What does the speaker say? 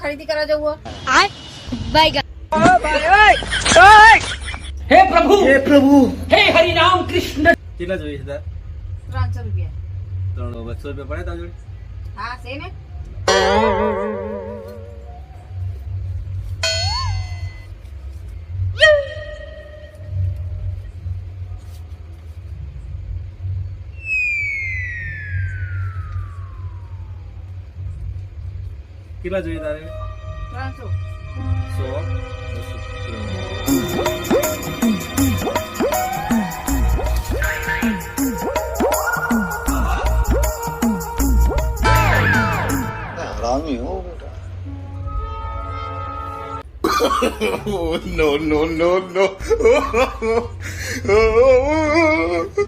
ખરીદી કરવા જવું હે પ્રભુ હે પ્રભુ હે હરિ રામ કૃષ્ણ. કેટલા જોઈએ છે તાર? 300 રૂપિયા. 200 રૂપિયા પડે તાર જોડે? હા છે ને. કેટલા જોઈએ તારે? 300. 100 हरामी हो बेटा no, no, no, no.